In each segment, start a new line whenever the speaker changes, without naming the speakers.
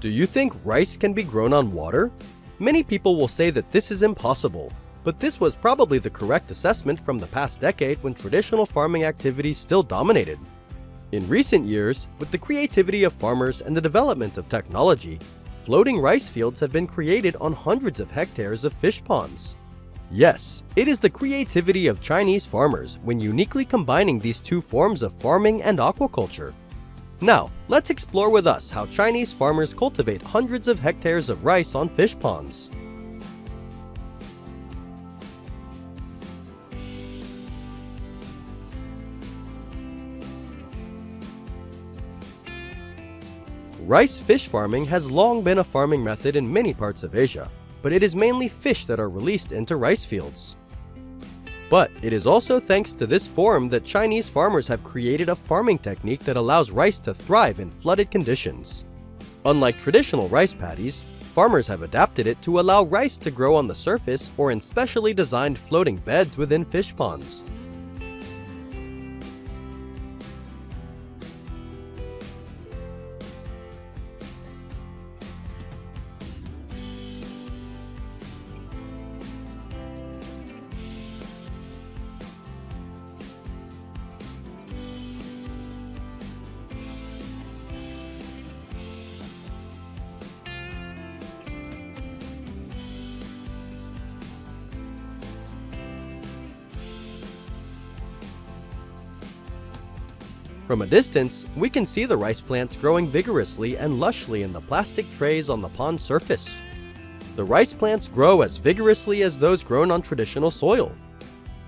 Do you think rice can be grown on water? Many people will say that this is impossible, but this was probably the correct assessment from the past decade when traditional farming activities still dominated. In recent years, with the creativity of farmers and the development of technology, floating rice fields have been created on hundreds of hectares of fish ponds. Yes, it is the creativity of Chinese farmers when uniquely combining these two forms of farming and aquaculture. Now, let's explore with us how Chinese farmers cultivate hundreds of hectares of rice on fish ponds. Rice fish farming has long been a farming method in many parts of Asia, but it is mainly fish that are released into rice fields. But it is also thanks to this form that Chinese farmers have created a farming technique that allows rice to thrive in flooded conditions. Unlike traditional rice paddies, farmers have adapted it to allow rice to grow on the surface or in specially designed floating beds within fish ponds. From a distance, we can see the rice plants growing vigorously and lushly in the plastic trays on the pond surface. The rice plants grow as vigorously as those grown on traditional soil.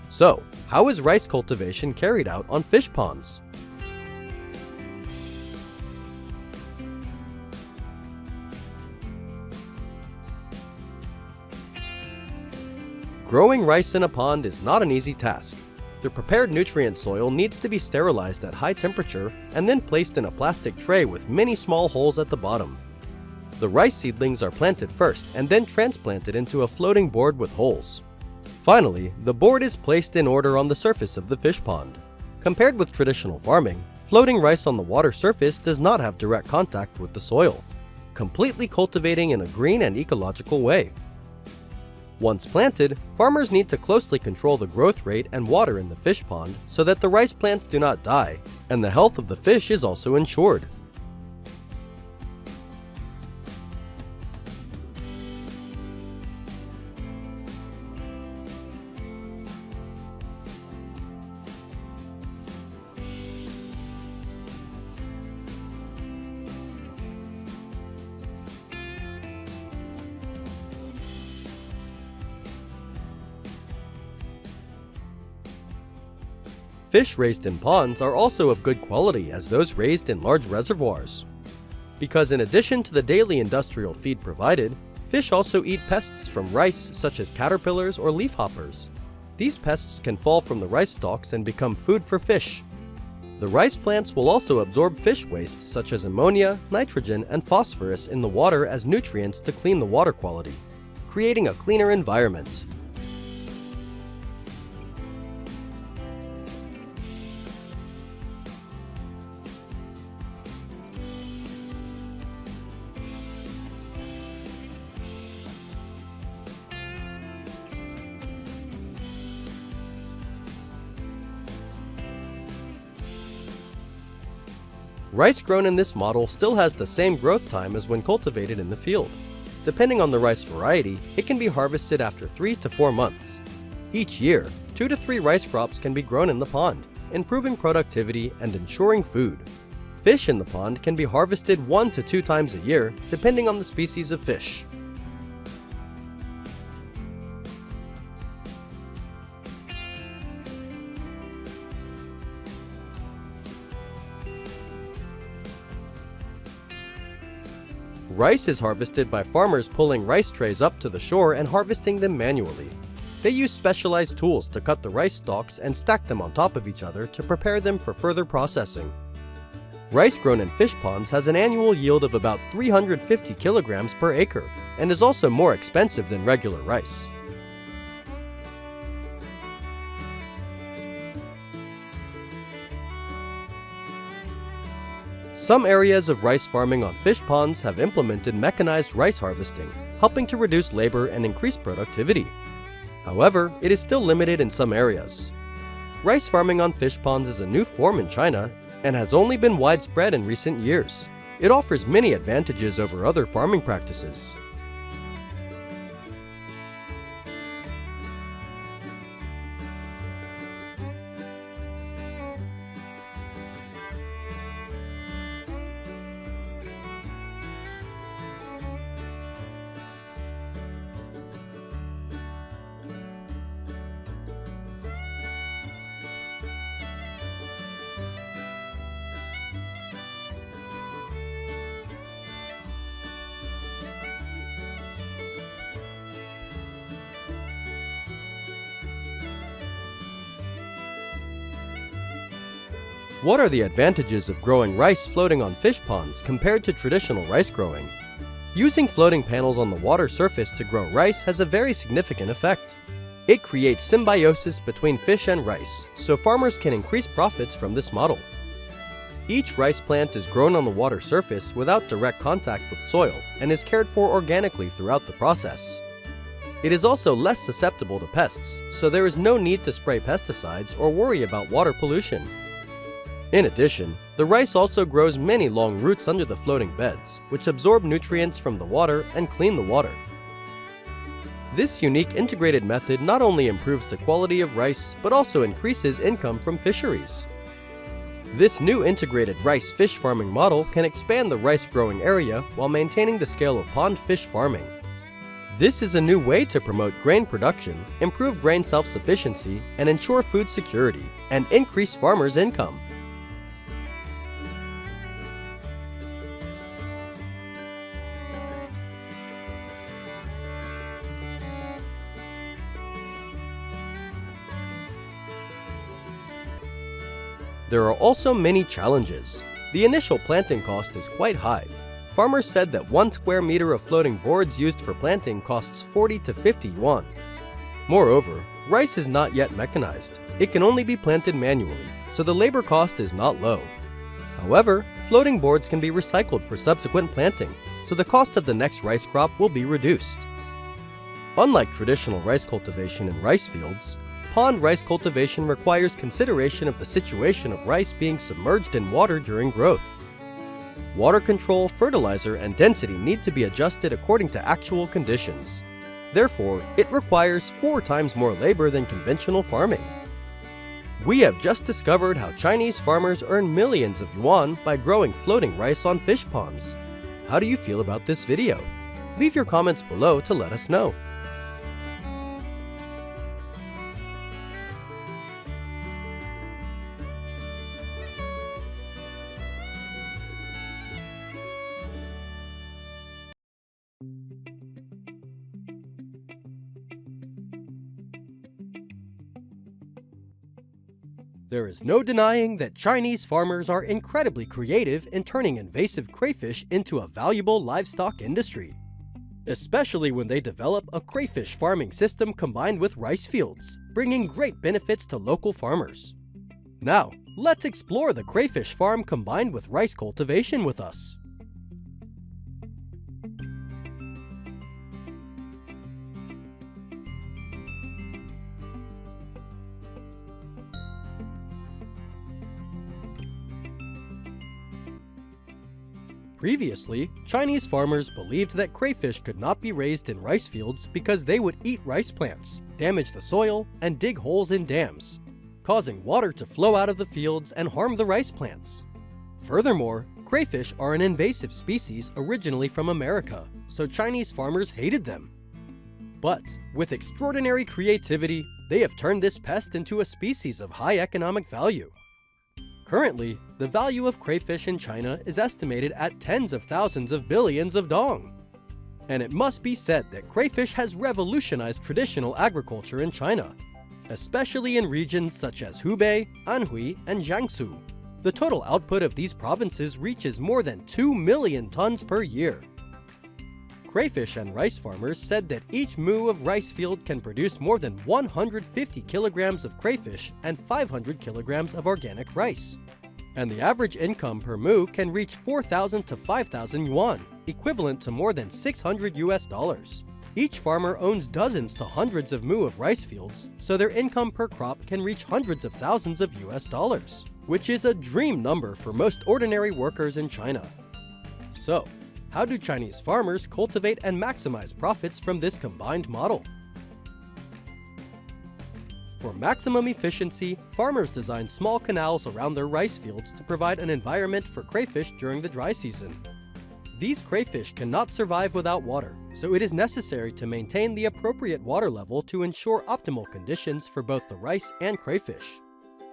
So, how is rice cultivation carried out on fish ponds? Growing rice in a pond is not an easy task. The prepared nutrient soil needs to be sterilized at high temperature and then placed in a plastic tray with many small holes at the bottom. The rice seedlings are planted first and then transplanted into a floating board with holes. Finally, the board is placed in order on the surface of the fish pond. Compared with traditional farming, floating rice on the water surface does not have direct contact with the soil, completely cultivating in a green and ecological way. Once planted, farmers need to closely control the growth rate and water in the fish pond so that the rice plants do not die, and the health of the fish is also ensured. Fish raised in ponds are also of good quality as those raised in large reservoirs. Because in addition to the daily industrial feed provided, fish also eat pests from rice such as caterpillars or leafhoppers. These pests can fall from the rice stalks and become food for fish. The rice plants will also absorb fish waste such as ammonia, nitrogen, and phosphorus in the water as nutrients to clean the water quality, creating a cleaner environment. Rice grown in this model still has the same growth time as when cultivated in the field. Depending on the rice variety, it can be harvested after 3 to 4 months. Each year, 2 to 3 rice crops can be grown in the pond, improving productivity and ensuring food. Fish in the pond can be harvested 1 to 2 times a year, depending on the species of fish. Rice is harvested by farmers pulling rice trays up to the shore and harvesting them manually. They use specialized tools to cut the rice stalks and stack them on top of each other to prepare them for further processing. Rice grown in fish ponds has an annual yield of about 350 kilograms per acre and is also more expensive than regular rice. Some areas of rice farming on fish ponds have implemented mechanized rice harvesting, helping to reduce labor and increase productivity. However, it is still limited in some areas. Rice farming on fish ponds is a new form in China and has only been widespread in recent years. It offers many advantages over other farming practices. What are the advantages of growing rice floating on fish ponds compared to traditional rice growing? Using floating panels on the water surface to grow rice has a very significant effect. It creates symbiosis between fish and rice, so farmers can increase profits from this model. Each rice plant is grown on the water surface without direct contact with soil and is cared for organically throughout the process. It is also less susceptible to pests, so there is no need to spray pesticides or worry about water pollution. In addition, the rice also grows many long roots under the floating beds, which absorb nutrients from the water and clean the water. This unique integrated method not only improves the quality of rice, but also increases income from fisheries. This new integrated rice fish farming model can expand the rice growing area while maintaining the scale of pond fish farming. This is a new way to promote grain production, improve grain self-sufficiency, and ensure food security, and increase farmers' income. There are also many challenges. The initial planting cost is quite high. Farmers said that 1 square meter of floating boards used for planting costs 40 to 50 yuan. Moreover, rice is not yet mechanized. It can only be planted manually, so the labor cost is not low. However, floating boards can be recycled for subsequent planting, so the cost of the next rice crop will be reduced. Unlike traditional rice cultivation in rice fields, pond rice cultivation requires consideration of the situation of rice being submerged in water during growth. Water control, fertilizer, and density need to be adjusted according to actual conditions. Therefore, it requires 4 times more labor than conventional farming. We have just discovered how Chinese farmers earn millions of yuan by growing floating rice on fish ponds. How do you feel about this video? Leave your comments below to let us know. There is no denying that Chinese farmers are incredibly creative in turning invasive crayfish into a valuable livestock industry, especially when they develop a crayfish farming system combined with rice fields, bringing great benefits to local farmers. Now, let's explore the crayfish farm combined with rice cultivation with us. Previously, Chinese farmers believed that crayfish could not be raised in rice fields because they would eat rice plants, damage the soil, and dig holes in dams, causing water to flow out of the fields and harm the rice plants. Furthermore, crayfish are an invasive species originally from America, so Chinese farmers hated them. But, with extraordinary creativity, they have turned this pest into a species of high economic value. Currently, the value of crayfish in China is estimated at tens of thousands of billions of dong. And it must be said that crayfish has revolutionized traditional agriculture in China, especially in regions such as Hubei, Anhui, and Jiangsu. The total output of these provinces reaches more than 2 million tons per year. Crayfish and rice farmers said that each mu of rice field can produce more than 150 kilograms of crayfish and 500 kilograms of organic rice. And the average income per moo can reach 4,000 to 5,000 yuan, equivalent to more than $600. Each farmer owns dozens to hundreds of moo of rice fields, so their income per crop can reach hundreds of thousands of US dollars, which is a dream number for most ordinary workers in China. So, how do Chinese farmers cultivate and maximize profits from this combined model? For maximum efficiency, farmers design small canals around their rice fields to provide an environment for crayfish during the dry season. These crayfish cannot survive without water, so it is necessary to maintain the appropriate water level to ensure optimal conditions for both the rice and crayfish.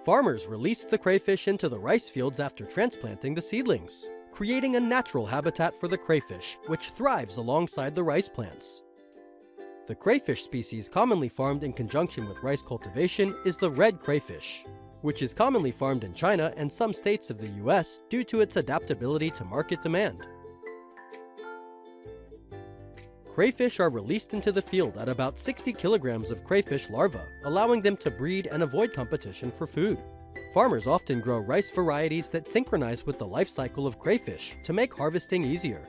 Farmers release the crayfish into the rice fields after transplanting the seedlings, creating a natural habitat for the crayfish, which thrives alongside the rice plants. The crayfish species commonly farmed in conjunction with rice cultivation is the red crayfish, which is commonly farmed in China and some states of the US due to its adaptability to market demand. Crayfish are released into the field at about 60 kilograms of crayfish larvae, allowing them to breed and avoid competition for food. Farmers often grow rice varieties that synchronize with the life cycle of crayfish to make harvesting easier.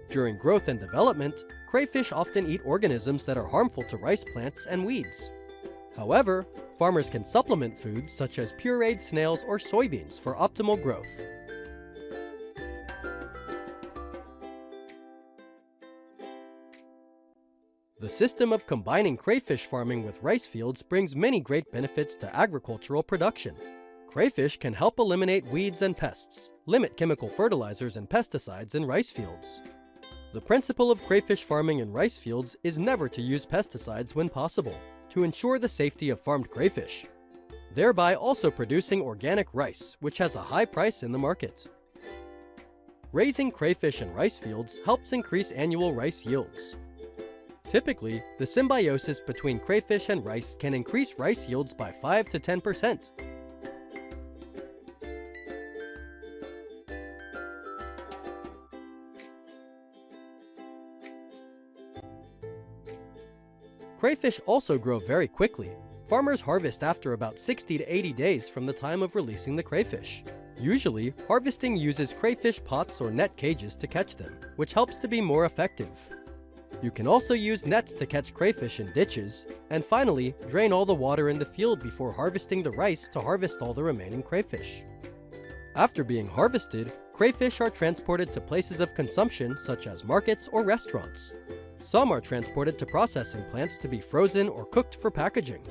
During growth and development, crayfish often eat organisms that are harmful to rice plants and weeds. However, farmers can supplement foods such as pureed snails or soybeans for optimal growth. The system of combining crayfish farming with rice fields brings many great benefits to agricultural production. Crayfish can help eliminate weeds and pests, limit chemical fertilizers and pesticides in rice fields. The principle of crayfish farming in rice fields is never to use pesticides when possible, to ensure the safety of farmed crayfish, thereby also producing organic rice, which has a high price in the market. Raising crayfish in rice fields helps increase annual rice yields. Typically, the symbiosis between crayfish and rice can increase rice yields by 5 to 10%. Crayfish also grow very quickly. Farmers harvest after about 60 to 80 days from the time of releasing the crayfish. Usually, harvesting uses crayfish pots or net cages to catch them, which helps to be more effective. You can also use nets to catch crayfish in ditches, and finally, drain all the water in the field before harvesting the rice to harvest all the remaining crayfish. After being harvested, crayfish are transported to places of consumption such as markets or restaurants. Some are transported to processing plants to be frozen or cooked for packaging.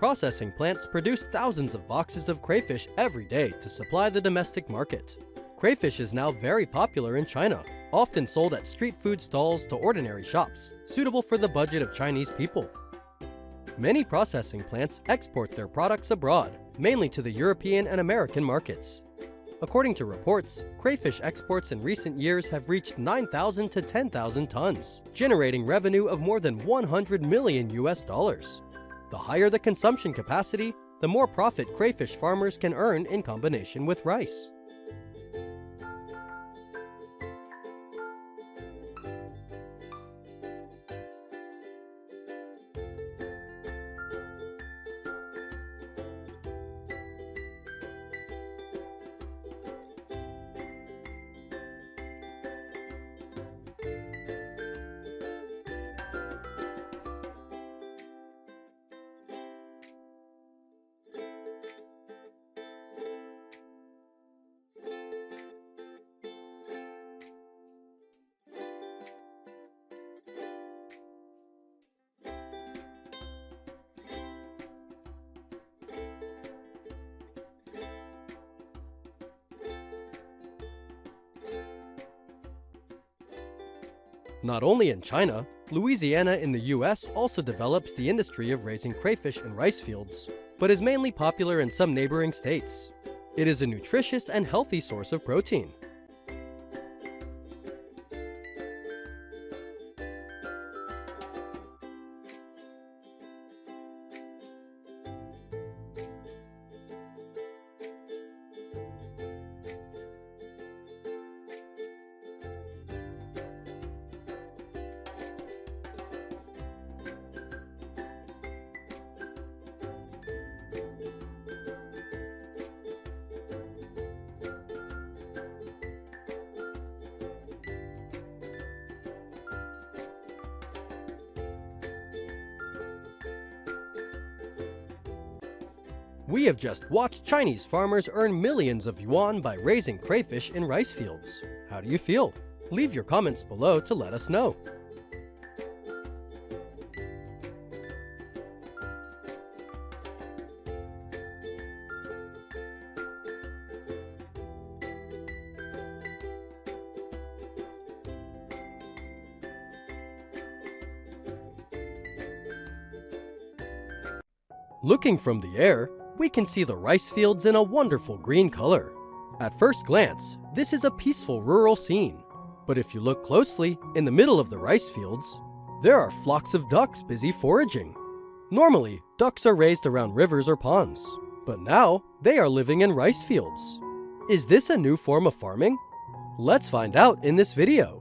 Processing plants produce thousands of boxes of crayfish every day to supply the domestic market. Crayfish is now very popular in China, often sold at street food stalls to ordinary shops, suitable for the budget of Chinese people. Many processing plants export their products abroad, mainly to the European and American markets. According to reports, crayfish exports in recent years have reached 9,000 to 10,000 tons, generating revenue of more than 100 million US dollars. The higher the consumption capacity, the more profit crayfish farmers can earn in combination with rice. Not only in China, Louisiana in the US also develops the industry of raising crayfish in rice fields, but is mainly popular in some neighboring states. It is a nutritious and healthy source of protein. We have just watched Chinese farmers earn millions of yuan by raising crayfish in rice fields. How do you feel? Leave your comments below to let us know. Looking from the air, we can see the rice fields in a wonderful green color. At first glance, this is a peaceful rural scene. But if you look closely, in the middle of the rice fields, there are flocks of ducks busy foraging. Normally, ducks are raised around rivers or ponds, but now they are living in rice fields. Is this a new form of farming? Let's find out in this video.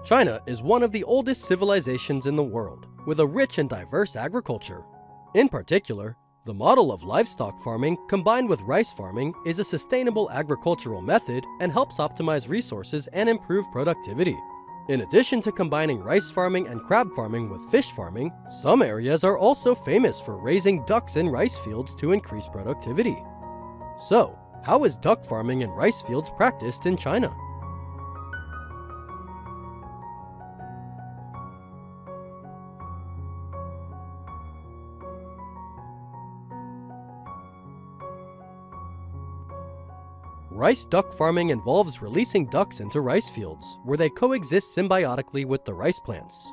China is one of the oldest civilizations in the world, with a rich and diverse agriculture. In particular, the model of livestock farming combined with rice farming is a sustainable agricultural method and helps optimize resources and improve productivity. In addition to combining rice farming and crab farming with fish farming, some areas are also famous for raising ducks in rice fields to increase productivity. So, how is duck farming in rice fields practiced in China? Rice duck farming involves releasing ducks into rice fields, where they coexist symbiotically with the rice plants.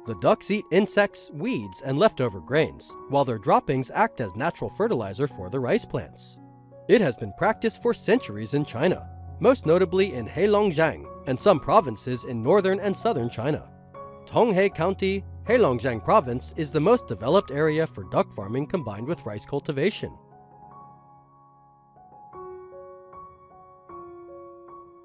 The ducks eat insects, weeds, and leftover grains, while their droppings act as natural fertilizer for the rice plants. It has been practiced for centuries in China, most notably in Heilongjiang and some provinces in northern and southern China. Tonghe County, Heilongjiang Province is the most developed area for duck farming combined with rice cultivation.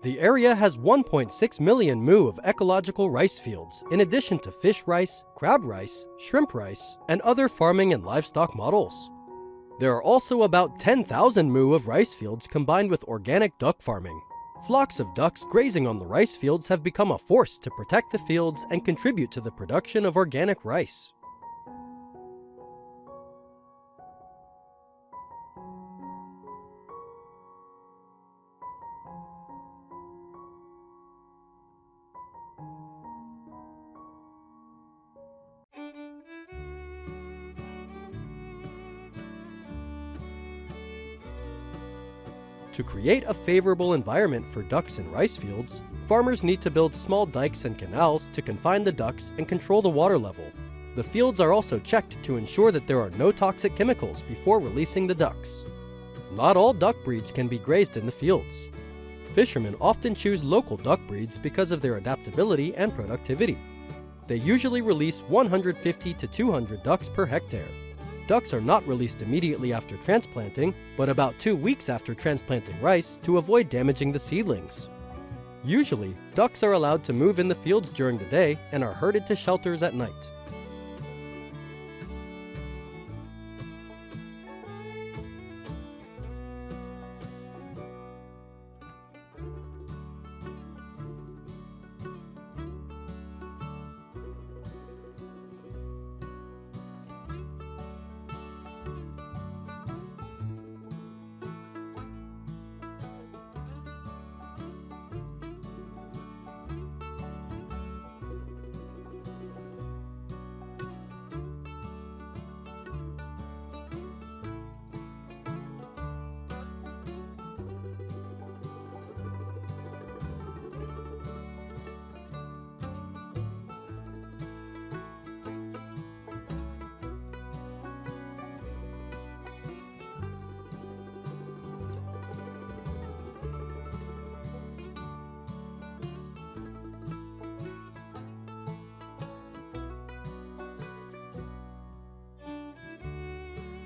The area has 1.6 million mu of ecological rice fields, in addition to fish rice, crab rice, shrimp rice, and other farming and livestock models. There are also about 10,000 mu of rice fields combined with organic duck farming. Flocks of ducks grazing on the rice fields have become a force to protect the fields and contribute to the production of organic rice. To create a favorable environment for ducks in rice fields, farmers need to build small dikes and canals to confine the ducks and control the water level. The fields are also checked to ensure that there are no toxic chemicals before releasing the ducks. Not all duck breeds can be grazed in the fields. Fishermen often choose local duck breeds because of their adaptability and productivity. They usually release 150 to 200 ducks per hectare. Ducks are not released immediately after transplanting, but about 2 weeks after transplanting rice to avoid damaging the seedlings. Usually, ducks are allowed to move in the fields during the day and are herded to shelters at night.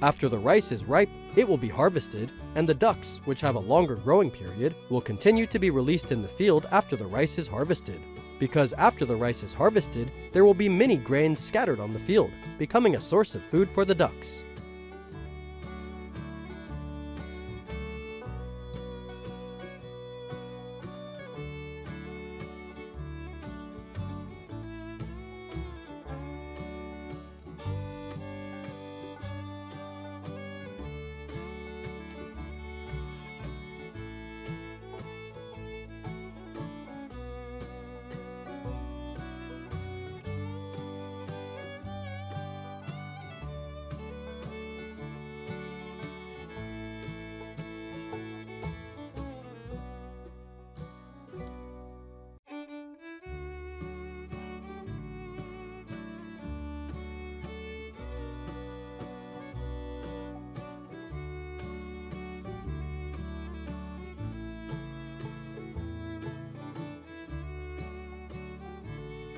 After the rice is ripe, it will be harvested, and the ducks, which have a longer growing period, will continue to be released in the field after the rice is harvested. Because after the rice is harvested, there will be many grains scattered on the field, becoming a source of food for the ducks.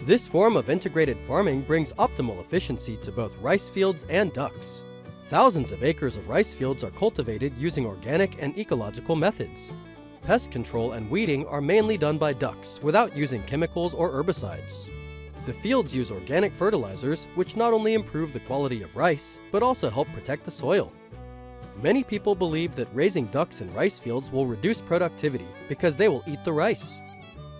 This form of integrated farming brings optimal efficiency to both rice fields and ducks. Thousands of acres of rice fields are cultivated using organic and ecological methods. Pest control and weeding are mainly done by ducks without using chemicals or herbicides. The fields use organic fertilizers, which not only improve the quality of rice, but also help protect the soil. Many people believe that raising ducks in rice fields will reduce productivity because they will eat the rice.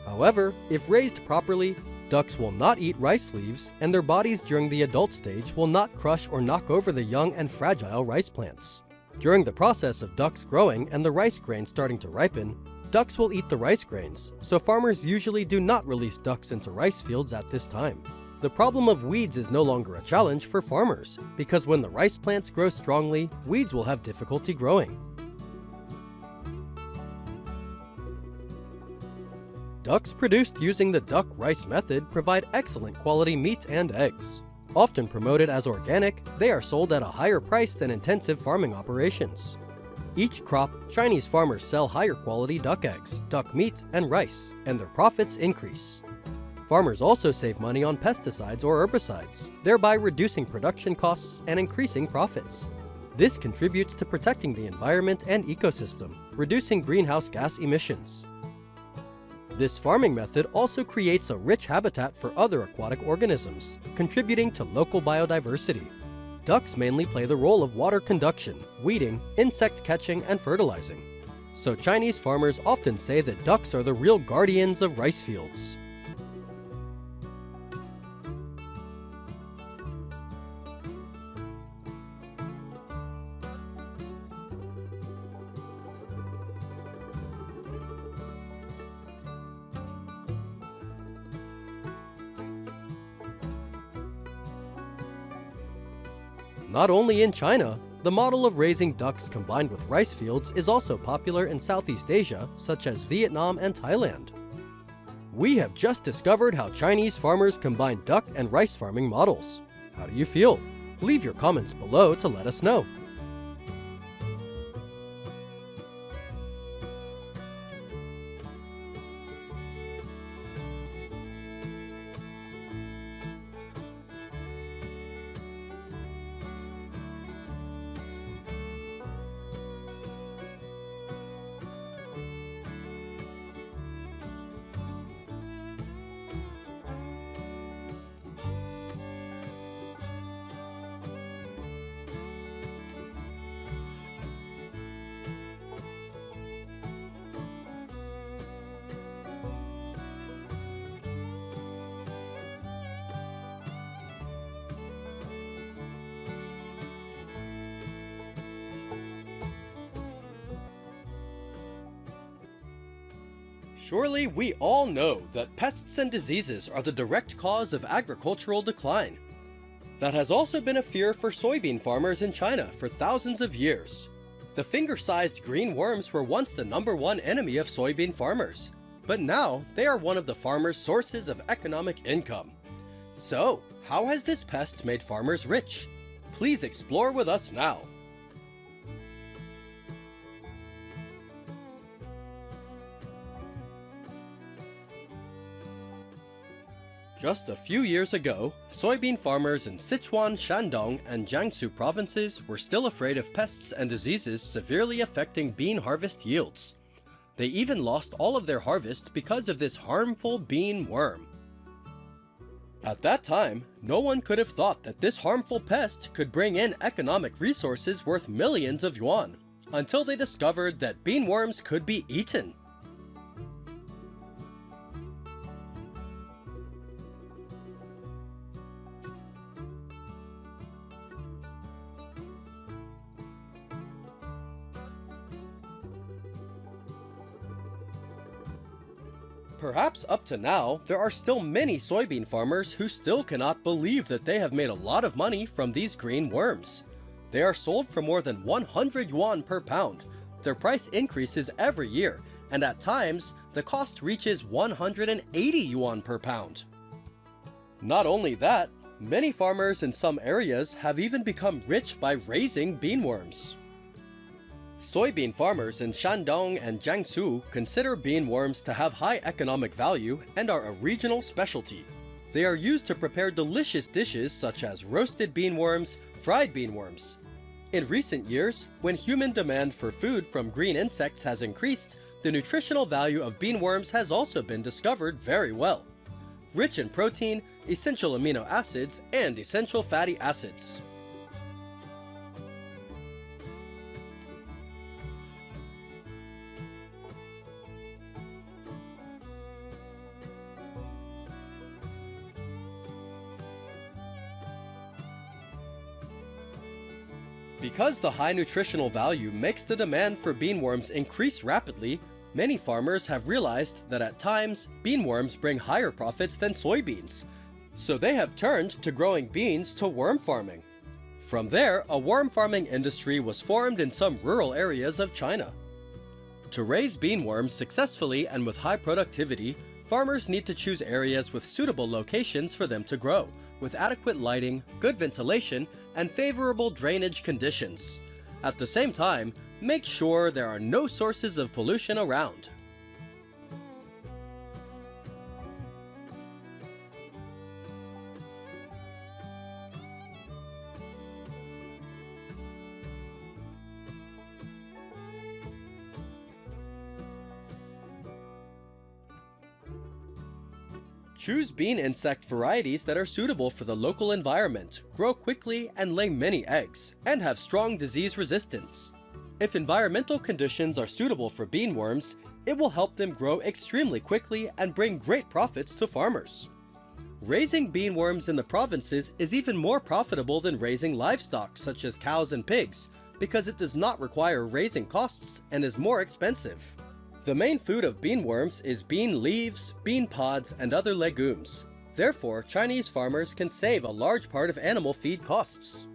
However, if raised properly, ducks will not eat rice leaves, and their bodies during the adult stage will not crush or knock over the young and fragile rice plants. During the process of ducks growing and the rice grains starting to ripen, ducks will eat the rice grains, so farmers usually do not release ducks into rice fields at this time. The problem of weeds is no longer a challenge for farmers, because when the rice plants grow strongly, weeds will have difficulty growing. Ducks produced using the duck rice method provide excellent quality meat and eggs. Often promoted as organic, they are sold at a higher price than intensive farming operations. Each crop, Chinese farmers sell higher quality duck eggs, duck meat, and rice, and their profits increase. Farmers also save money on pesticides or herbicides, thereby reducing production costs and increasing profits. This contributes to protecting the environment and ecosystem, reducing greenhouse gas emissions. This farming method also creates a rich habitat for other aquatic organisms, contributing to local biodiversity. Ducks mainly play the role of water conduction, weeding, insect catching, and fertilizing. So Chinese farmers often say that ducks are the real guardians of rice fields. Not only in China, the model of raising ducks combined with rice fields is also popular in Southeast Asia, such as Vietnam and Thailand. We have just discovered how Chinese farmers combine duck and rice farming models. How do you feel? Leave your comments below to let us know. Surely we all know that pests and diseases are the direct cause of agricultural decline. That has also been a fear for soybean farmers in China for thousands of years. The finger-sized green worms were once the #1 enemy of soybean farmers, but now they are one of the farmers' sources of economic income. So, how has this pest made farmers rich? Please explore with us now. Just a few years ago, soybean farmers in Sichuan, Shandong, and Jiangsu provinces were still afraid of pests and diseases severely affecting bean harvest yields. They even lost all of their harvest because of this harmful bean worm. At that time, no one could have thought that this harmful pest could bring in economic resources worth millions of yuan, until they discovered that bean worms could be eaten. Perhaps up to now, there are still many soybean farmers who still cannot believe that they have made a lot of money from these green worms. They are sold for more than 100 yuan per pound. Their price increases every year, and at times, the cost reaches 180 yuan per pound. Not only that, many farmers in some areas have even become rich by raising bean worms. Soybean farmers in Shandong and Jiangsu consider bean worms to have high economic value and are a regional specialty. They are used to prepare delicious dishes such as roasted bean worms, fried bean worms. In recent years, when human demand for food from green insects has increased, the nutritional value of bean worms has also been discovered very well. Rich in protein, essential amino acids, and essential fatty acids. Because the high nutritional value makes the demand for bean worms increase rapidly, many farmers have realized that at times, bean worms bring higher profits than soybeans. So they have turned to growing beans to worm farming. From there, a worm farming industry was formed in some rural areas of China. To raise bean worms successfully and with high productivity, farmers need to choose areas with suitable locations for them to grow, with adequate lighting, good ventilation, and favorable drainage conditions. At the same time, make sure there are no sources of pollution around. Choose bean insect varieties that are suitable for the local environment, grow quickly and lay many eggs, and have strong disease resistance. If environmental conditions are suitable for bean worms, it will help them grow extremely quickly and bring great profits to farmers. Raising bean worms in the provinces is even more profitable than raising livestock such as cows and pigs, because it does not require raising costs and is more expensive. The main food of bean worms is bean leaves, bean pods, and other legumes. Therefore, Chinese farmers can save a large part of animal feed costs.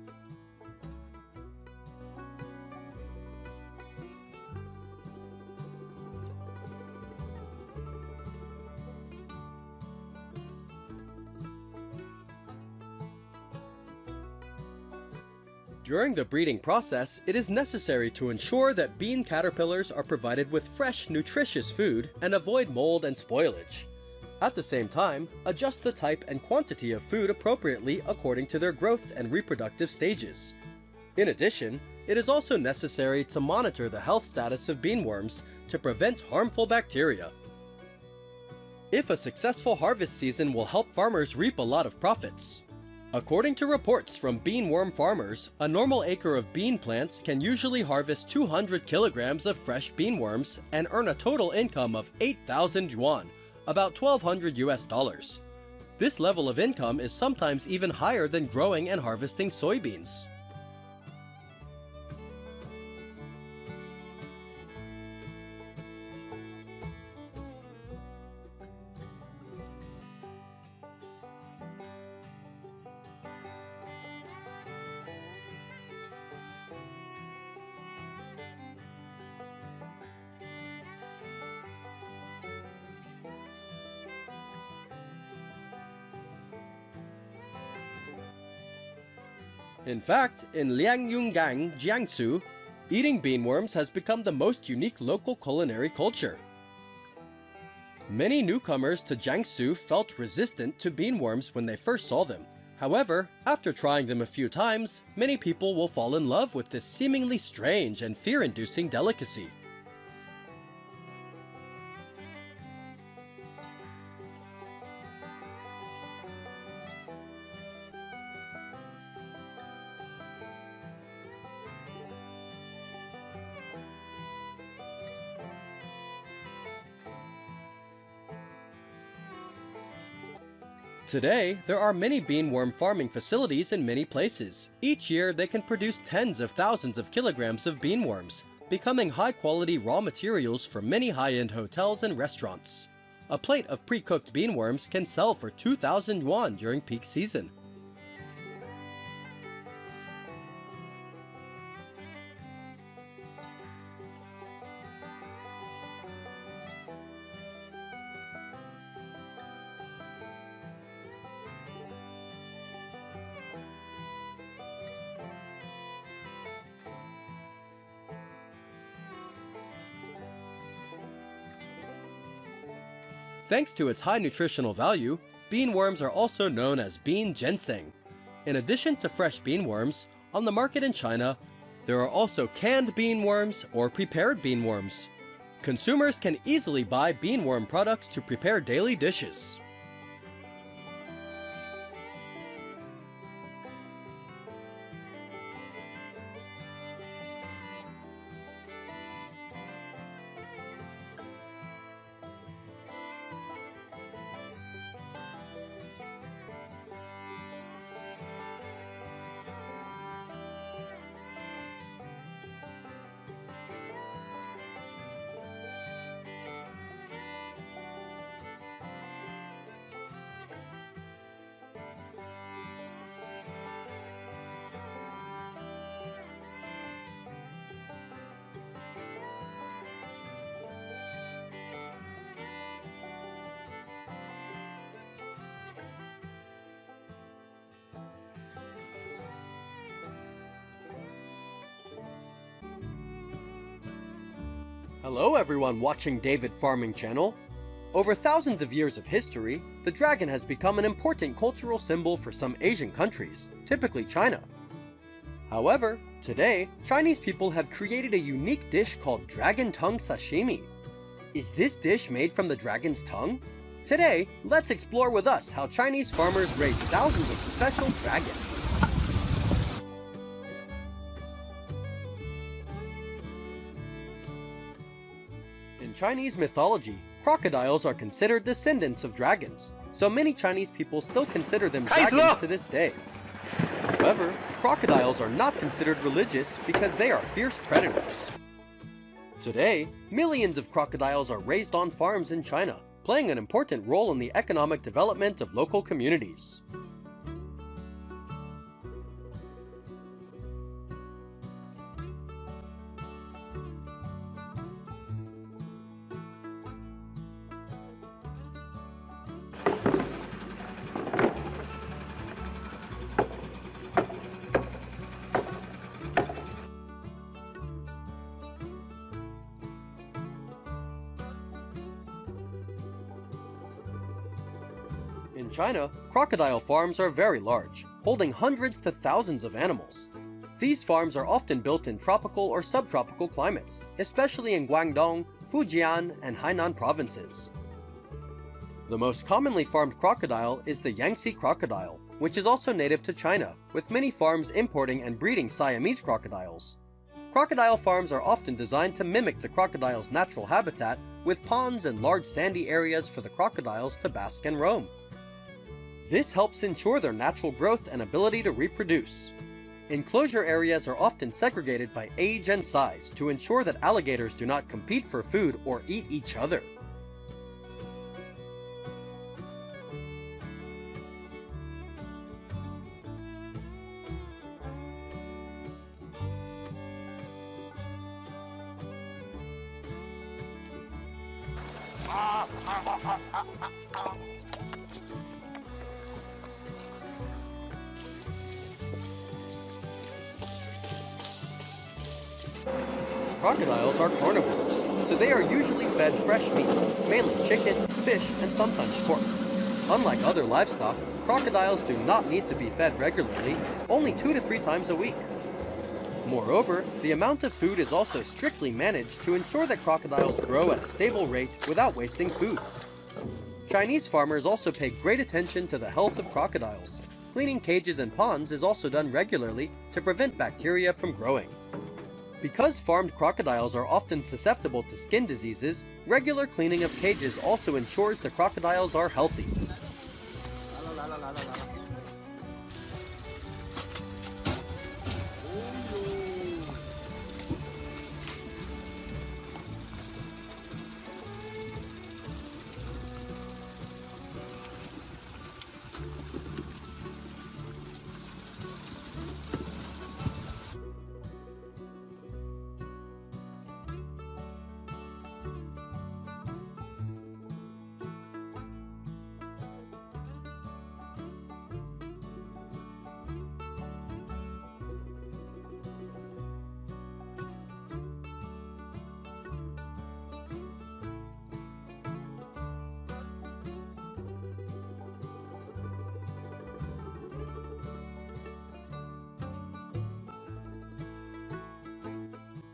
During the breeding process, it is necessary to ensure that bean caterpillars are provided with fresh, nutritious food and avoid mold and spoilage. At the same time, adjust the type and quantity of food appropriately according to their growth and reproductive stages. In addition, it is also necessary to monitor the health status of bean worms to prevent harmful bacteria. If a successful harvest season will help farmers reap a lot of profits. According to reports from bean worm farmers, a normal acre of bean plants can usually harvest 200 kilograms of fresh bean worms and earn a total income of 8,000 yuan, about $1,200 US. This level of income is sometimes even higher than growing and harvesting soybeans. In fact, in Liangyungang, Jiangsu, eating bean worms has become the most unique local culinary culture. Many newcomers to Jiangsu felt resistant to beanworms when they first saw them. However, after trying them a few times, many people will fall in love with this seemingly strange and fear-inducing delicacy. Today, there are many beanworm farming facilities in many places. Each year, they can produce tens of thousands of kilograms of beanworms, becoming high-quality raw materials for many high-end hotels and restaurants. A plate of pre-cooked beanworms can sell for 2,000 yuan during peak season. Thanks to its high nutritional value, beanworms are also known as bean ginseng. In addition to fresh beanworms, on the market in China, there are also canned beanworms or prepared beanworms. Consumers can easily buy beanworm products to prepare daily dishes. Hello everyone watching David Farming Channel. Over thousands of years of history, the dragon has become an important cultural symbol for some Asian countries, typically China. However, today, Chinese people have created a unique dish called dragon tongue sashimi. Is this dish made from the dragon's tongue? Today, let's explore with us how Chinese farmers raise thousands of special dragons. In Chinese mythology, crocodiles are considered descendants of dragons, so many Chinese people still consider them dragons to this day. However, crocodiles are not considered religious because they are fierce predators. Today, millions of crocodiles are raised on farms in China, playing an important role in the economic development of local communities. In China, crocodile farms are very large, holding hundreds to thousands of animals. These farms are often built in tropical or subtropical climates, especially in Guangdong, Fujian, and Hainan provinces. The most commonly farmed crocodile is the Yangtze crocodile, which is also native to China, with many farms importing and breeding Siamese crocodiles. Crocodile farms are often designed to mimic the crocodile's natural habitat, with ponds and large sandy areas for the crocodiles to bask and roam. This helps ensure their natural growth and ability to reproduce. Enclosure areas are often segregated by age and size to ensure that alligators do not compete for food or eat each other. Crocodiles are carnivores, so they are usually fed fresh meat, mainly chicken, fish, and sometimes pork. Unlike other livestock, crocodiles do not need to be fed regularly, only 2 to 3 times a week. Moreover, the amount of food is also strictly managed to ensure that crocodiles grow at a stable rate without wasting food. Chinese farmers also pay great attention to the health of crocodiles. Cleaning cages and ponds is also done regularly to prevent bacteria from growing. Because farmed crocodiles are often susceptible to skin diseases, regular cleaning of cages also ensures the crocodiles are healthy.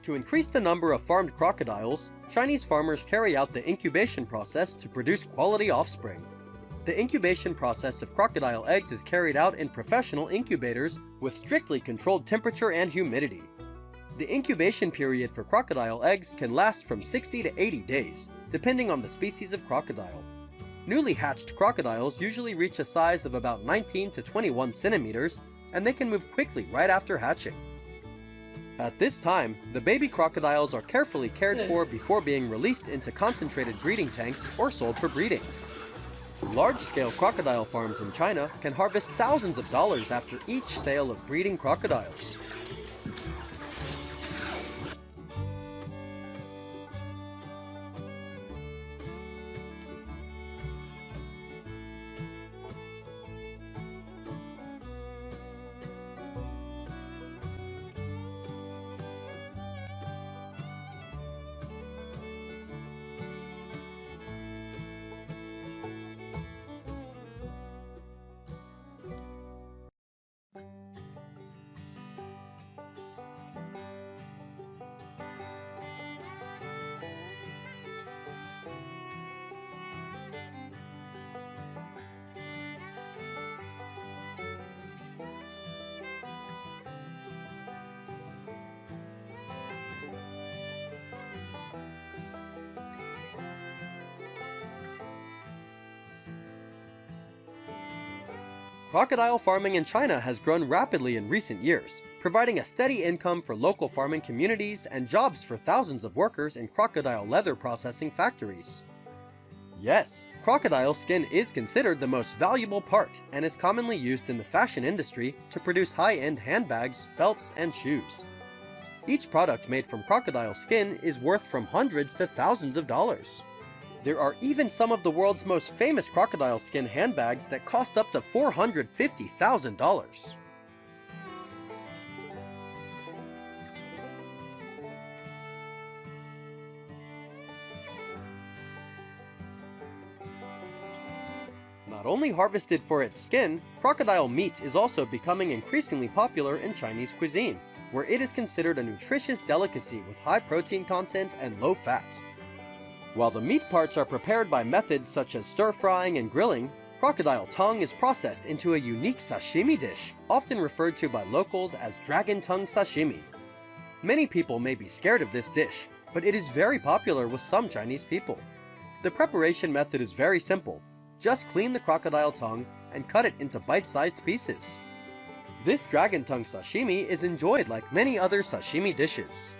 To increase the number of farmed crocodiles, Chinese farmers carry out the incubation process to produce quality offspring. The incubation process of crocodile eggs is carried out in professional incubators with strictly controlled temperature and humidity. The incubation period for crocodile eggs can last from 60 to 80 days, depending on the species of crocodile. Newly hatched crocodiles usually reach a size of about 19 to 21 centimeters, and they can move quickly right after hatching. At this time, the baby crocodiles are carefully cared for before being released into concentrated breeding tanks or sold for breeding. Large-scale crocodile farms in China can harvest thousands of dollars after each sale of breeding crocodiles. Crocodile farming in China has grown rapidly in recent years, providing a steady income for local farming communities and jobs for thousands of workers in crocodile leather processing factories. Yes, crocodile skin is considered the most valuable part and is commonly used in the fashion industry to produce high-end handbags, belts, and shoes. Each product made from crocodile skin is worth from hundreds to thousands of dollars. There are even some of the world's most famous crocodile skin handbags that cost up to $450,000. Not only harvested for its skin, crocodile meat is also becoming increasingly popular in Chinese cuisine, where it is considered a nutritious delicacy with high protein content and low fat. While the meat parts are prepared by methods such as stir-frying and grilling, crocodile tongue is processed into a unique sashimi dish, often referred to by locals as dragon tongue sashimi. Many people may be scared of this dish, but it is very popular with some Chinese people. The preparation method is very simple. Just clean the crocodile tongue and cut it into bite-sized pieces. This dragon tongue sashimi is enjoyed like many other sashimi dishes.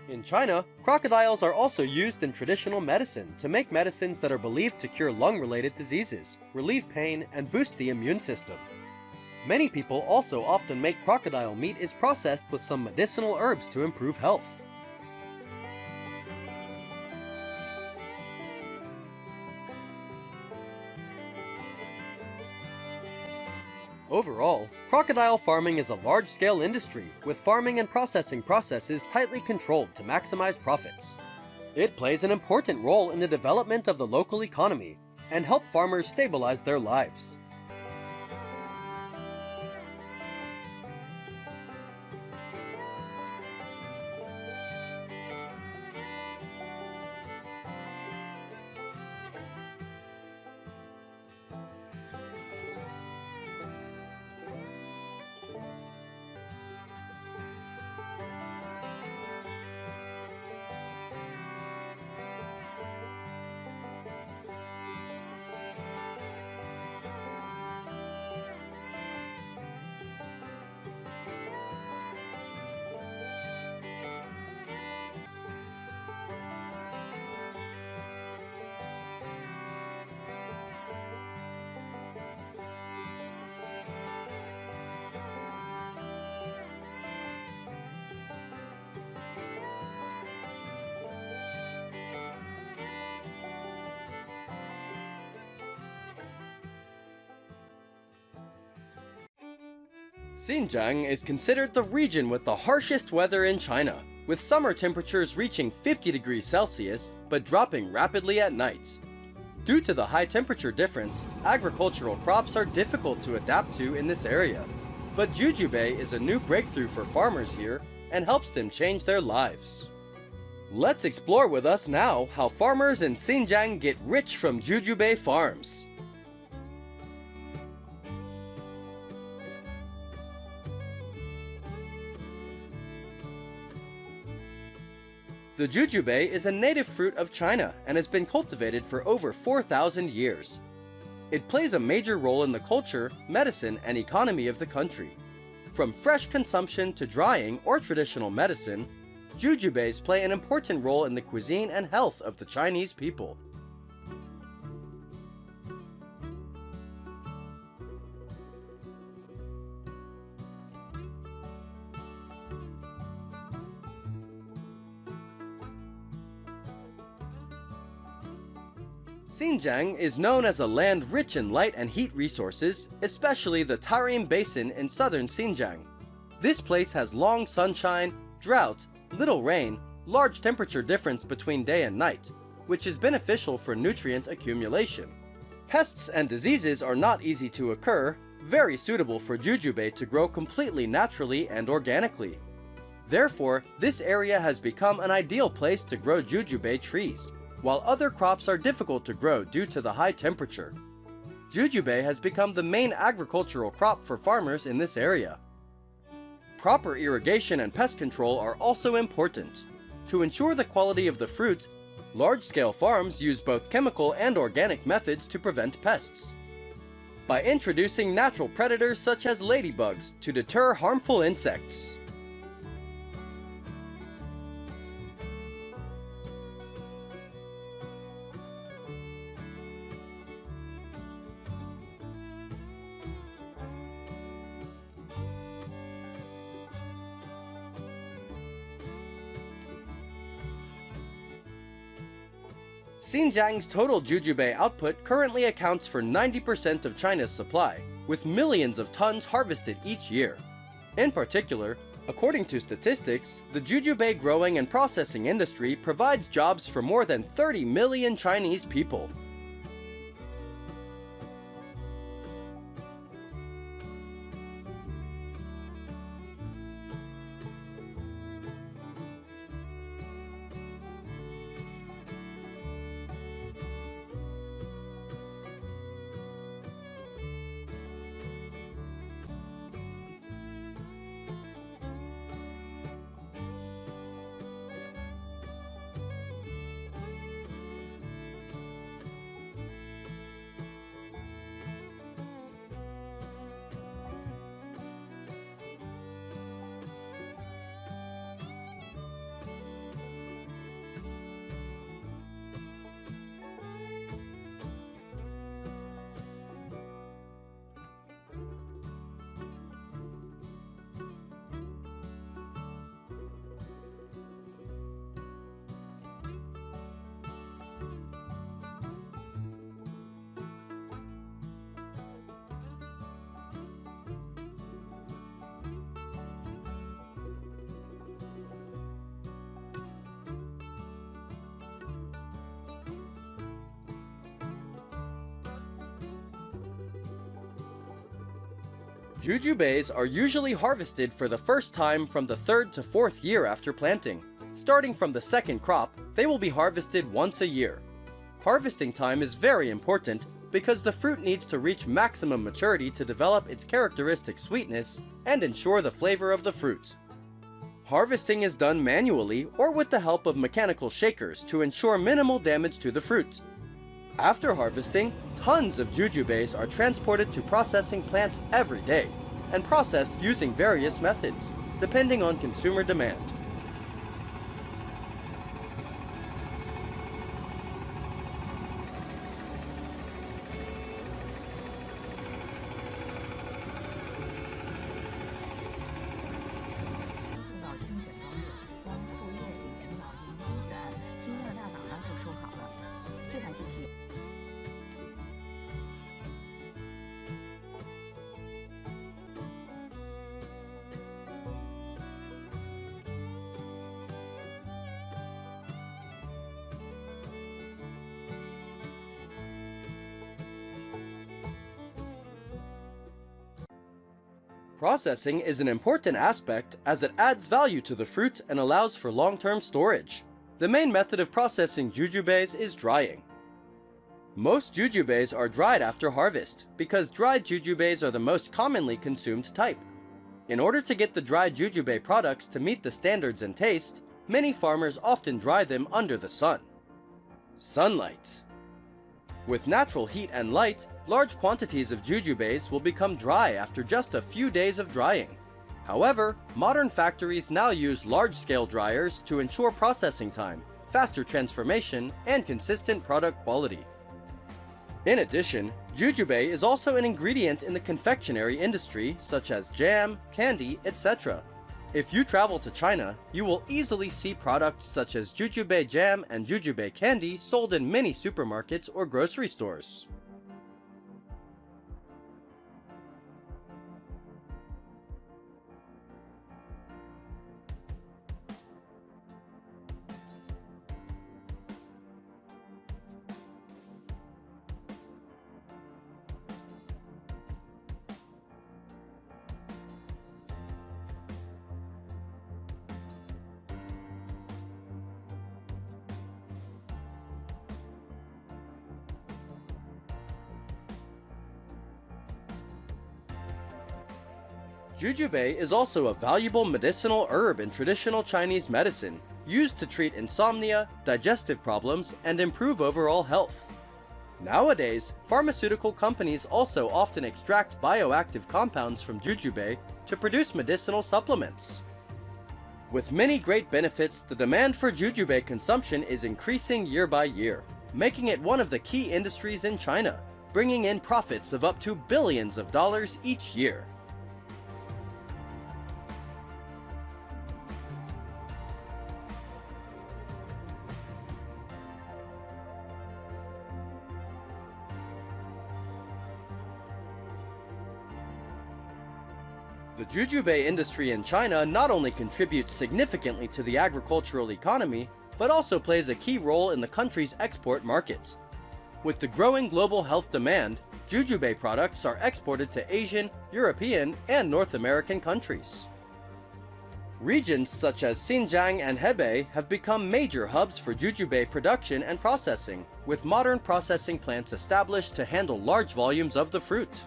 In China, crocodiles are also used in traditional medicine to make medicines that are believed to cure lung-related diseases, relieve pain, and boost the immune system. Many people also often make crocodile meat is processed with some medicinal herbs to improve health. Overall, crocodile farming is a large-scale industry, with farming and processing processes tightly controlled to maximize profits. It plays an important role in the development of the local economy and help farmers stabilize their lives. Xinjiang is considered the region with the harshest weather in China, with summer temperatures reaching 50 degrees Celsius but dropping rapidly at night. Due to the high temperature difference, agricultural crops are difficult to adapt to in this area. But Jujube is a new breakthrough for farmers here and helps them change their lives. Let's explore with us now how farmers in Xinjiang get rich from Jujube farms. The jujube is a native fruit of China and has been cultivated for over 4,000 years. It plays a major role in the culture, medicine, and economy of the country. From fresh consumption to drying or traditional medicine, jujubes play an important role in the cuisine and health of the Chinese people. Xinjiang is known as a land rich in light and heat resources, especially the Tarim Basin in southern Xinjiang. This place has long sunshine, drought, little rain, large temperature difference between day and night, which is beneficial for nutrient accumulation. Pests and diseases are not easy to occur, very suitable for jujube to grow completely naturally and organically. Therefore, this area has become an ideal place to grow jujube trees, while other crops are difficult to grow due to the high temperature. Jujube has become the main agricultural crop for farmers in this area. Proper irrigation and pest control are also important. To ensure the quality of the fruit, large-scale farms use both chemical and organic methods to prevent pests. By introducing natural predators such as ladybugs to deter harmful insects. Xinjiang's total jujube output currently accounts for 90% of China's supply, with millions of tons harvested each year. In particular, according to statistics, the jujube growing and processing industry provides jobs for more than 30 million Chinese people. Jujubes are usually harvested for the first time from the 3rd to 4th year after planting. Starting from the 2nd crop, they will be harvested once a year. Harvesting time is very important because the fruit needs to reach maximum maturity to develop its characteristic sweetness and ensure the flavor of the fruit. Harvesting is done manually or with the help of mechanical shakers to ensure minimal damage to the fruit. After harvesting, tons of jujubes are transported to processing plants every day and processed using various methods, depending on consumer demand. Processing is an important aspect as it adds value to the fruit and allows for long-term storage. The main method of processing jujubes is drying. Most jujubes are dried after harvest because dried jujubes are the most commonly consumed type. In order to get the dried jujube products to meet the standards and taste, many farmers often dry them under the sun. Sunlight. With natural heat and light, large quantities of jujubes will become dry after just a few days of drying. However, modern factories now use large-scale dryers to ensure processing time, faster transformation, and consistent product quality. In addition, jujube is also an ingredient in the confectionery industry such as jam, candy, etc. If you travel to China, you will easily see products such as jujube jam and jujube candy sold in many supermarkets or grocery stores. Jujube is also a valuable medicinal herb in traditional Chinese medicine, used to treat insomnia, digestive problems, and improve overall health. Nowadays, pharmaceutical companies also often extract bioactive compounds from jujube to produce medicinal supplements. With many great benefits, the demand for jujube consumption is increasing year by year, making it one of the key industries in China, bringing in profits of up to billions of dollars each year. The jujube industry in China not only contributes significantly to the agricultural economy, but also plays a key role in the country's export markets. With the growing global health demand, jujube products are exported to Asian, European, and North American countries. Regions such as Xinjiang and Hebei have become major hubs for jujube production and processing, with modern processing plants established to handle large volumes of the fruit.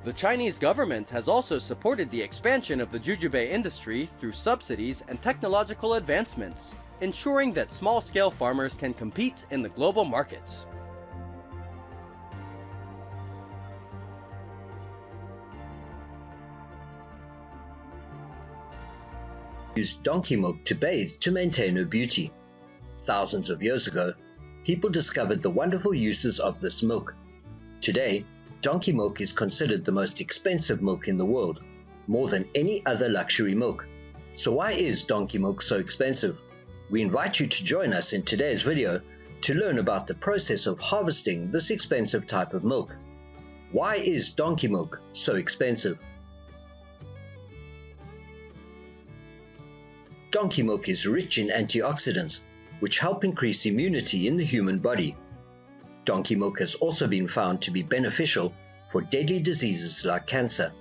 The Chinese government has also supported the expansion of the jujube industry through subsidies and technological advancements, ensuring that small-scale farmers can compete in the global markets.
Used donkey milk to bathe to maintain her beauty. Thousands of years ago, people discovered the wonderful uses of this milk. Today, donkey milk is considered the most expensive milk in the world, more than any other luxury milk. So why is donkey milk so expensive? We invite you to join us in today's video to learn about the process of harvesting this expensive type of milk. Why is donkey milk so expensive? Donkey milk is rich in antioxidants, which help increase immunity in the human body. Donkey milk has also been found to be beneficial for deadly diseases like cancer.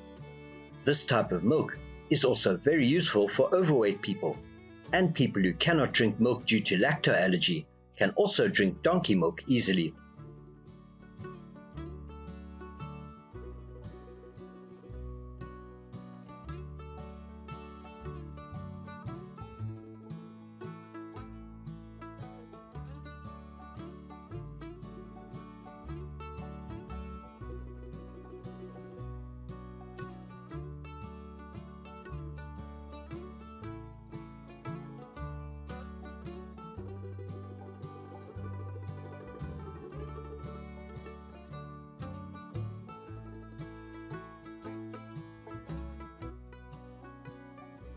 This type of milk is also very useful for overweight people, and people who cannot drink milk due to lactose allergy can also drink donkey milk easily.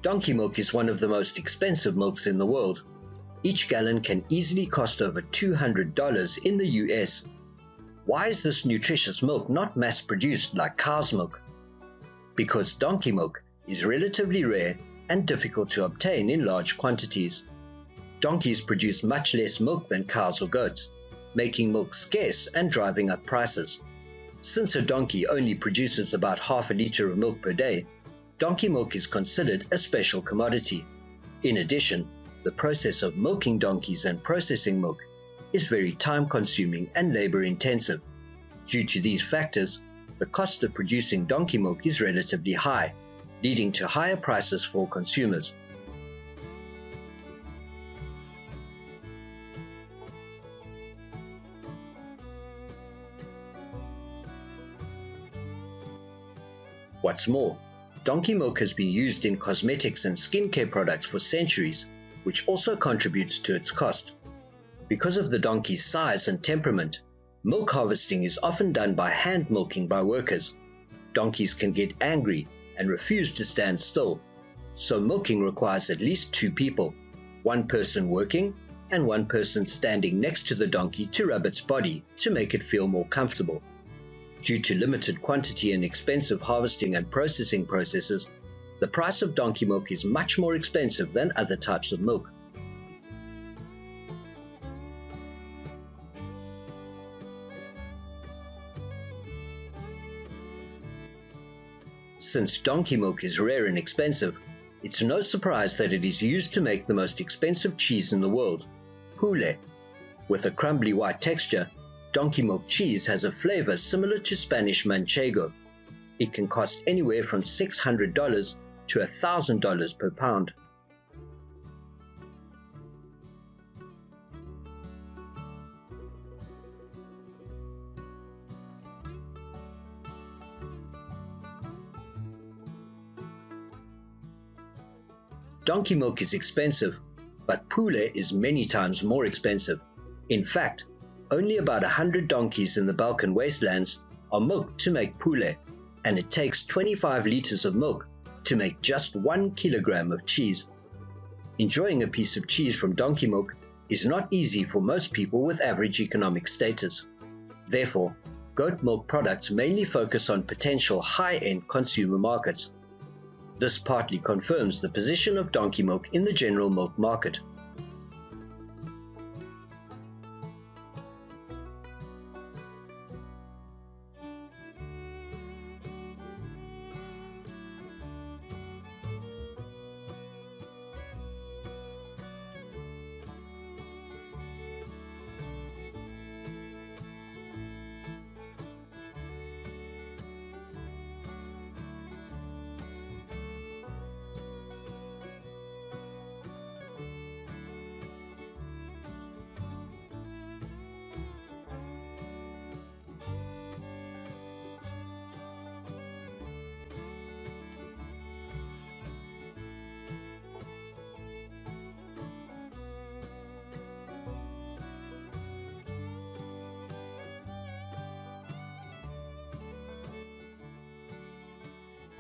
Donkey milk is one of the most expensive milks in the world. Each gallon can easily cost over $200 in the US. Why is this nutritious milk not mass-produced like cow's milk? Because donkey milk is relatively rare and difficult to obtain in large quantities. Donkeys produce much less milk than cows or goats, making milk scarce and driving up prices. Since a donkey only produces about half a liter of milk per day, donkey milk is considered a special commodity. In addition, the process of milking donkeys and processing milk is very time-consuming and labor-intensive. Due to these factors, the cost of producing donkey milk is relatively high, leading to higher prices for consumers. What's more, donkey milk has been used in cosmetics and skincare products for centuries, which also contributes to its cost. Because of the donkey's size and temperament, milk harvesting is often done by hand milking by workers. Donkeys can get angry and refuse to stand still, so milking requires at least 2 people, one person working and one person standing next to the donkey to rub its body to make it feel more comfortable. Due to limited quantity and expensive harvesting and processing processes, the price of donkey milk is much more expensive than other types of milk. Since donkey milk is rare and expensive, it's no surprise that it is used to make the most expensive cheese in the world, poulet. With a crumbly white texture, donkey milk cheese has a flavor similar to Spanish manchego. It can cost anywhere from $600 to $1,000 per pound. Donkey milk is expensive, but poulet is many times more expensive. In fact, only about 100 donkeys in the Balkan wastelands are milked to make poulet, and it takes 25 liters of milk to make just 1 kilogram of cheese. Enjoying a piece of cheese from donkey milk is not easy for most people with average economic status. Therefore, goat milk products mainly focus on potential high-end consumer markets. This partly confirms the position of donkey milk in the general milk market.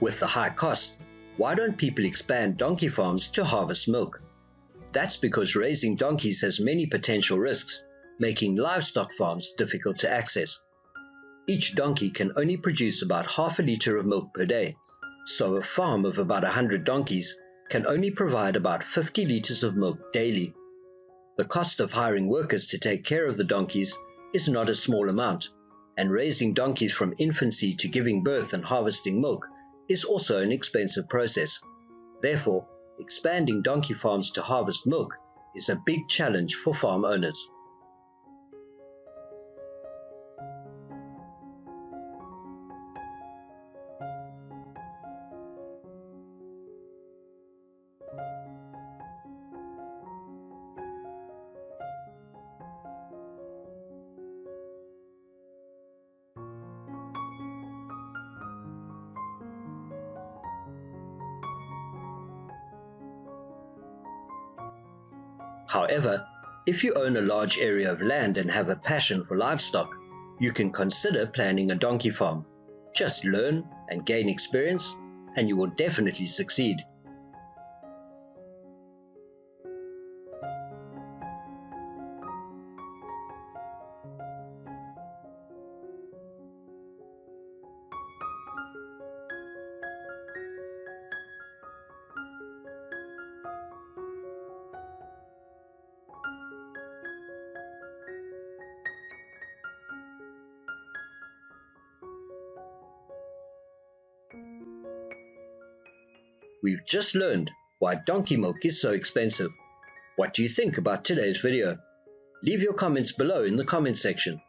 With the high cost, why don't people expand donkey farms to harvest milk? That's because raising donkeys has many potential risks, making livestock farms difficult to access. Each donkey can only produce about half a liter of milk per day, so a farm of about 100 donkeys can only provide about 50 liters of milk daily. The cost of hiring workers to take care of the donkeys is not a small amount, and raising donkeys from infancy to giving birth and harvesting milk is also an expensive process. Therefore, expanding donkey farms to harvest milk is a big challenge for farm owners. However, if you own a large area of land and have a passion for livestock, you can consider planning a donkey farm. Just learn and gain experience, and you will definitely succeed. We've just learned why donkey milk is so expensive. What do you think about today's video? Leave your comments below in the comment section.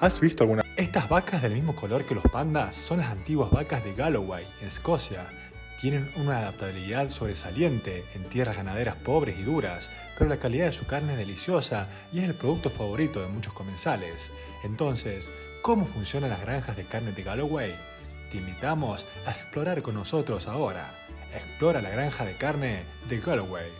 ¿Has visto alguna? Estas vacas del mismo color que los pandas son las antiguas vacas de Galloway, en Escocia. Tienen una adaptabilidad sobresaliente en tierras ganaderas pobres y duras, pero la calidad de su carne es deliciosa y es el producto favorito de muchos comensales. Entonces, ¿cómo funcionan las granjas de carne de Galloway? Te invitamos a explorar con nosotros ahora. Explora la granja de carne de Galloway.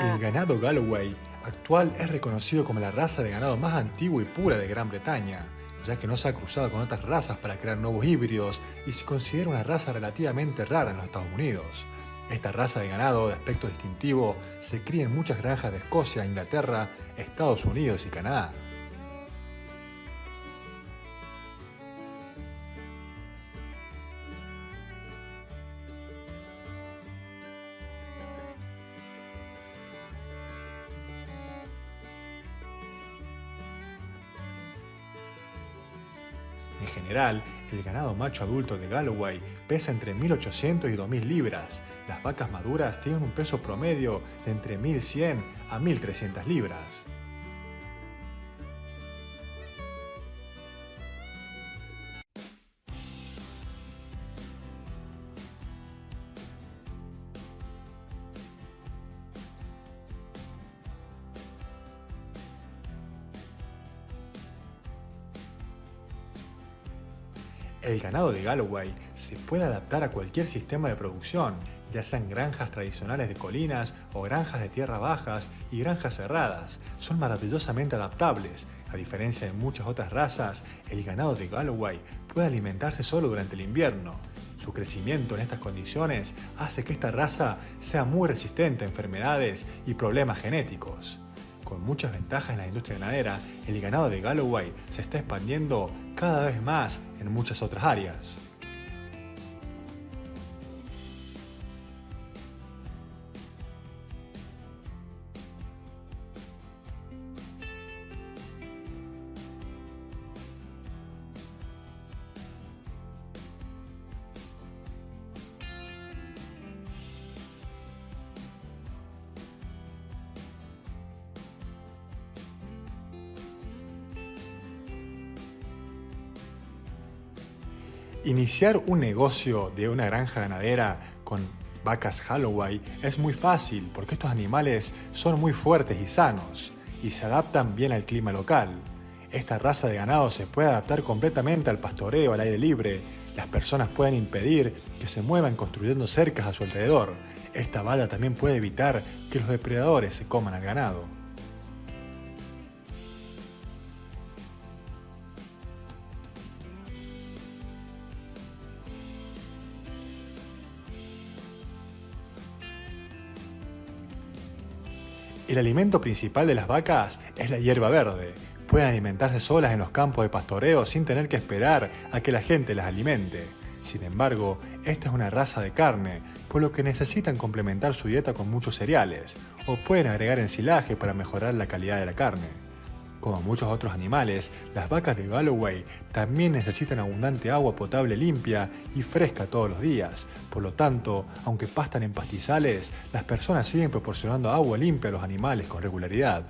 El ganado Galloway actual es reconocido como la raza de ganado más antigua y pura de Gran Bretaña, ya que no se ha cruzado con otras razas para crear nuevos híbridos y se considera una raza relativamente rara en los Estados Unidos. Esta raza de ganado de aspecto distintivo se cría en muchas granjas de Escocia, Inglaterra, Estados Unidos y Canadá. En general, el ganado macho adulto de Galloway pesa entre 1.800 y 2.000 libras. Las vacas maduras tienen un peso promedio de entre 1.100 a 1.300 libras. El ganado de Galloway se puede adaptar a cualquier sistema de producción, ya sean granjas tradicionales de colinas o granjas de tierra bajas y granjas cerradas. Son maravillosamente adaptables. A diferencia de muchas otras razas, el ganado de Galloway puede alimentarse solo durante el invierno. Su crecimiento en estas condiciones hace que esta raza sea muy resistente a enfermedades y problemas genéticos. Con muchas ventajas en la industria ganadera, el ganado de Galloway se está expandiendo cada vez más en muchas otras áreas. Iniciar un negocio de una granja ganadera con vacas Galloway es muy fácil porque estos animales son muy fuertes y sanos. y se adaptan bien al clima local. Esta raza de ganado se puede adaptar completamente al pastoreo al aire libre. Las personas pueden impedir que se muevan construyendo cercas a su alrededor. Esta valla también puede evitar que los depredadores se coman al ganado. El alimento principal de las vacas es la hierba verde. Pueden alimentarse solas en los campos de pastoreo sin tener que esperar a que la gente las alimente. Sin embargo, esta es una raza de carne, por lo que necesitan complementar su dieta con muchos cereales, o pueden agregar ensilaje para mejorar la calidad de la carne. Como muchos otros animales, las vacas de Galloway también necesitan abundante agua potable limpia y fresca todos los días. Por lo tanto, aunque pastan en pastizales, las personas siguen proporcionando agua limpia a los animales con regularidad.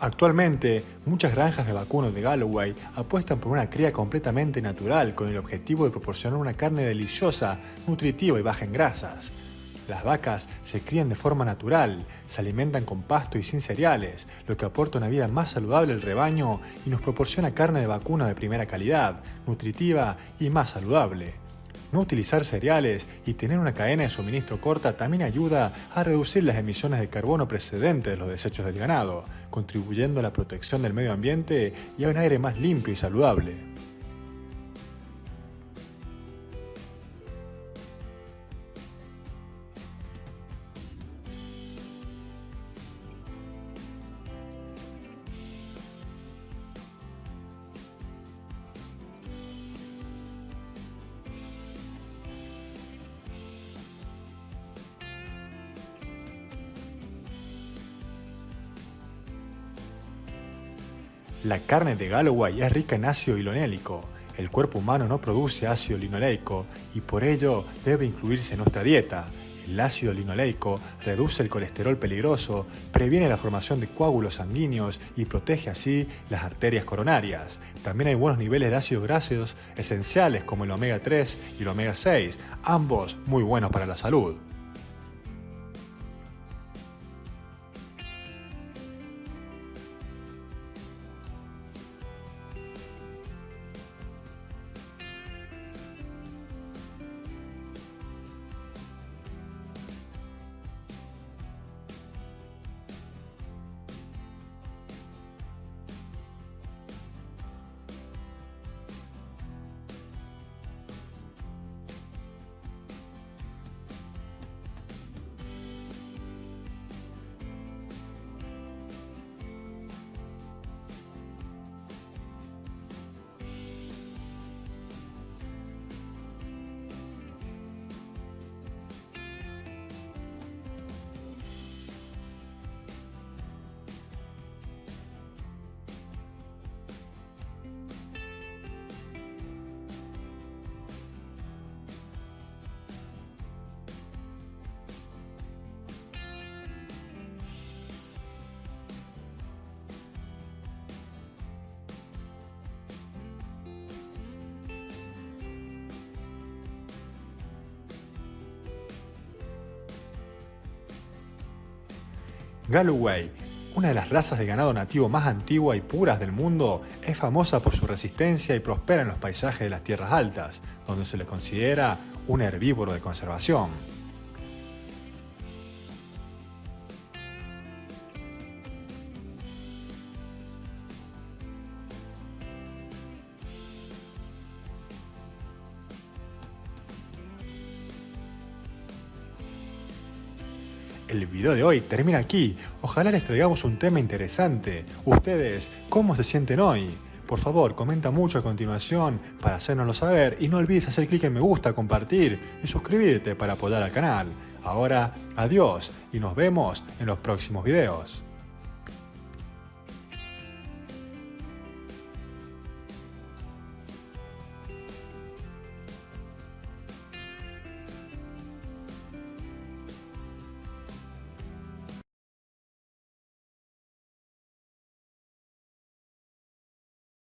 Actualmente, muchas granjas de vacunos de Galloway apuestan por una cría completamente natural con el objetivo de proporcionar una carne deliciosa, nutritiva y baja en grasas. Las vacas se crían de forma natural, se alimentan con pasto y sin cereales, lo que aporta una vida más saludable al rebaño y nos proporciona carne de vacuno de primera calidad, nutritiva y más saludable. No utilizar cereales y tener una cadena de suministro corta también ayuda a reducir las emisiones de carbono procedentes de los desechos del ganado, contribuyendo a la protección del medio ambiente y a un aire más limpio y saludable. La carne de Galloway es rica en ácido linoléico. El cuerpo humano no produce ácido linoleico y por ello debe incluirse en nuestra dieta. El ácido linoleico reduce el colesterol peligroso, previene la formación de coágulos sanguíneos y protege así las arterias coronarias. También hay buenos niveles de ácidos grasos esenciales como el omega 3 y el omega 6, ambos muy buenos para la salud. Galloway, una de las razas de ganado nativo más antigua y puras del mundo, es famosa por su resistencia y prospera en los paisajes de las tierras altas, donde se le considera un herbívoro de conservación. El video de hoy termina aquí. Ojalá les traigamos un tema interesante. ¿Ustedes cómo se sienten hoy? Por favor, comenta mucho a continuación para hacérnoslo saber y no olvides hacer clic en me gusta, compartir y suscribirte para apoyar al canal. Ahora, adiós y nos vemos en los próximos videos.